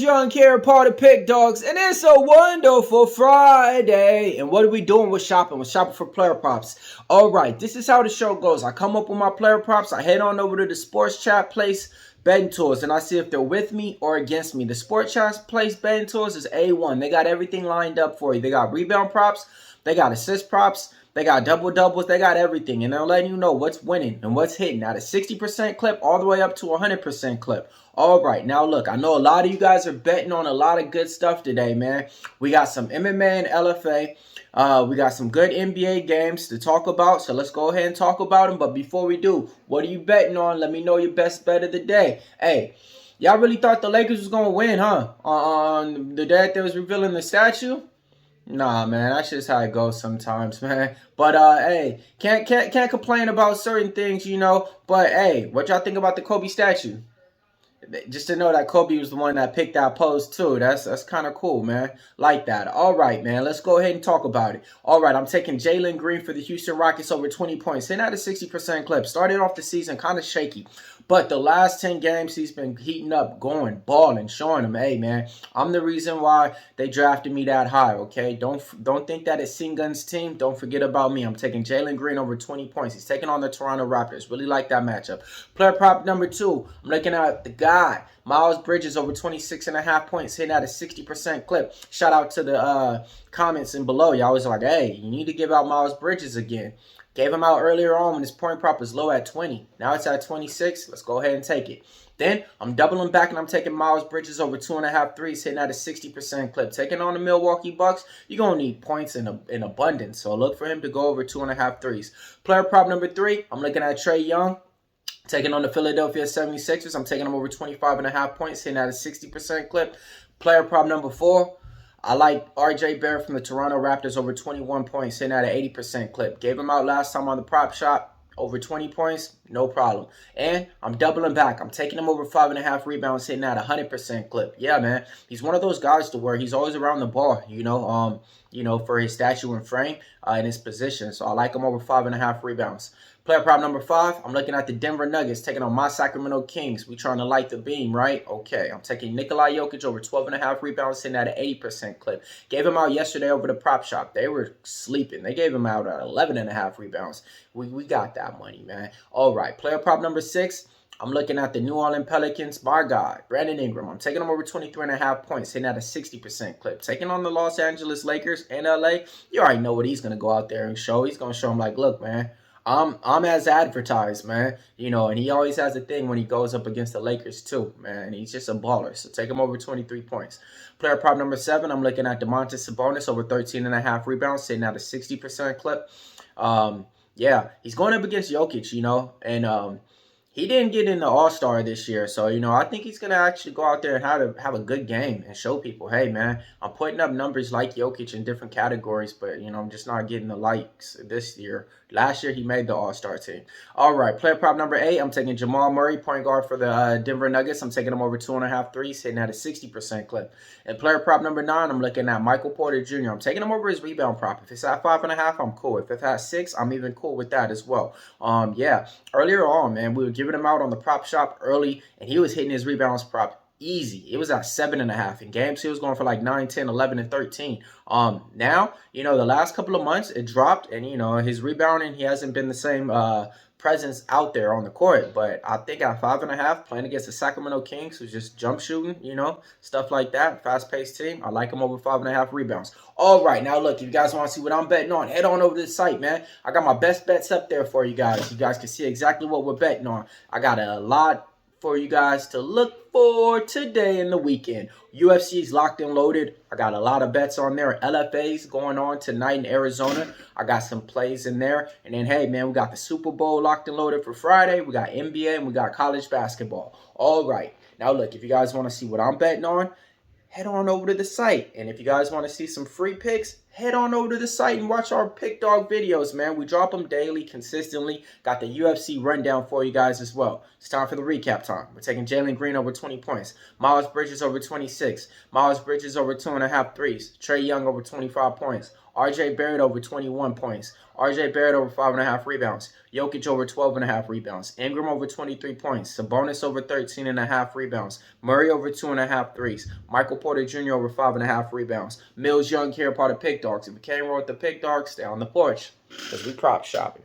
Young here, part of Pick Dawgz, and it's a wonderful Friday. And what are we doing with shopping? We're shopping for player props. All right, this is how the show goes. I come up with my player props. I head on over to the sports chat place betting tools, and I see if they're with me or against me. The sports chat place betting tools is A1. They got everything lined up for you. They got rebound props. They got assist props. They got double-doubles. They got everything. And they're letting you know what's winning and what's hitting at a 60% clip all the way up to a 100% clip. All right. Now, look, I know a lot of you guys are betting on a lot of good stuff today, man. We got some MMA and LFA. We got some good NBA games to talk about. So let's go ahead and talk about them. But before we do, what are you betting on? Let me know your best bet of the day. Hey, y'all really thought the Lakers was going to win, huh? On the day that they was revealing the statue? Nah, man, that's just how it goes sometimes, man. But hey, can't complain about certain things, you know. But hey, what y'all think about the Kobe statue? Just to know that Kobe was the one that picked that pose too. That's kind of cool, man. Like that. All right, man. Let's go ahead and talk about it. All right, I'm taking Jaylen Green for the Houston Rockets over 20 points. Hitting at a 60% clip. Started off the season kind of shaky. But the last 10 games, he's been heating up, going, balling, showing them, hey, man, I'm the reason why they drafted me that high, okay? Don't think that it's Singun's team. Don't forget about me. I'm taking Jaylen Green over 20 points. He's taking on the Toronto Raptors. Really like that matchup. Player prop number 2, I'm looking at the guy, Miles Bridges over 26.5 points, hitting at a 60% clip. Shout out to the comments in below. Y'all was like, hey, you need to give out Miles Bridges again. Gave him out earlier on when his point prop was low at 20. Now it's at 26. Let's go ahead and take it. Then I'm doubling back and I'm taking Miles Bridges over 2.5 threes, hitting at a 60% clip. Taking on the Milwaukee Bucks, you're going to need points in abundance. So look for him to go over 2.5 threes. Player prop number 3, I'm looking at Trey Young. Taking on the Philadelphia 76ers, I'm taking him over 25.5 points, hitting at a 60% clip. Player prop number 4, I like RJ Barrett from the Toronto Raptors over 21 points, hitting at an 80% clip. Gave him out last time on the prop shop, over 20 points, no problem. And I'm doubling back. I'm taking him over 5.5 rebounds, hitting at a 100% clip. Yeah, man, he's one of those guys to where he's always around the ball, you know, for his stature and frame and his position. So I like him over 5.5 rebounds. Player prop number 5, I'm looking at the Denver Nuggets taking on my Sacramento Kings. We trying to light the beam, right? Okay, I'm taking Nikola Jokic over 12.5 rebounds, hitting at an 80% clip. Gave him out yesterday over the prop shop. They were sleeping. They gave him out at 11.5 rebounds. We got that money, man. All right, player prop number 6, I'm looking at the New Orleans Pelicans, my guy, Brandon Ingram. I'm taking him over 23.5 points, hitting at a 60% clip. Taking on the Los Angeles Lakers in LA, you already know what he's going to go out there and show. He's going to show them like, look, man, I'm as advertised, man. You know, and he always has a thing when he goes up against the Lakers too, man. He's just a baller. So take him over 23 points. Player prop number 7, I'm looking at Domantas Sabonis over 13.5 rebounds, sitting at a 60% clip. Yeah, he's going up against Jokic, you know, and he didn't get in the All-Star this year. So, you know, I think he's going to actually go out there and have a good game and show people, hey, man, I'm putting up numbers like Jokic in different categories, but, you know, I'm just not getting the likes this year. Last year, he made the All-Star team. All right, player prop number 8, I'm taking Jamal Murray, point guard for the Denver Nuggets. I'm taking him over 2.5 threes, hitting at a 60% clip. And player prop number 9, I'm looking at Michael Porter Jr. I'm taking him over his rebound prop. If it's at 5.5, I'm cool. If it's at 6, I'm even cool with that as well. Yeah, earlier on, man, we were giving him out on the prop shop early, and he was hitting his rebounds prop easy. It was at 7.5. In games, he was going for like 9, 10, 11, and 13. Now, you know, the last couple of months, it dropped, and, you know, his rebounding, he hasn't been the same presence out there on the court. But I think at 5.5, playing against the Sacramento Kings, who's just jump shooting, you know, stuff like that, fast-paced team, I like him over 5.5 rebounds. All right, now look, if you guys want to see what I'm betting on, head on over to the site, man. I got my best bets up there for you guys. You guys can see exactly what we're betting on. I got a lot for you guys to look for today and the weekend. UFC's locked and loaded. I got a lot of bets on there. LFA's going on tonight in Arizona. I got some plays in there. And then, hey, man, we got the Super Bowl locked and loaded for Friday. We got NBA and we got college basketball. All right. Now, look, if you guys want to see what I'm betting on, head on over to the site. And if you guys want to see some free picks, head on over to the site and watch our Pick Dawgz videos, man. We drop them daily, consistently. Got the UFC rundown for you guys as well. It's time for the recap time. We're taking Jaylen Green over 20 points. Miles Bridges over 26. Miles Bridges over 2.5 threes. Trey Young over 25 points. RJ Barrett over 21 points. RJ Barrett over 5.5 rebounds. Jokic over 12.5 rebounds. Ingram over 23 points. Sabonis over 13.5 rebounds. Murray over 2.5 threes. Michael Porter Jr. over 5.5 rebounds. Millz Young here, part of Pick Dawgz. If you can't roll with the Pick Dawgz, stay on the porch because we prop shopping.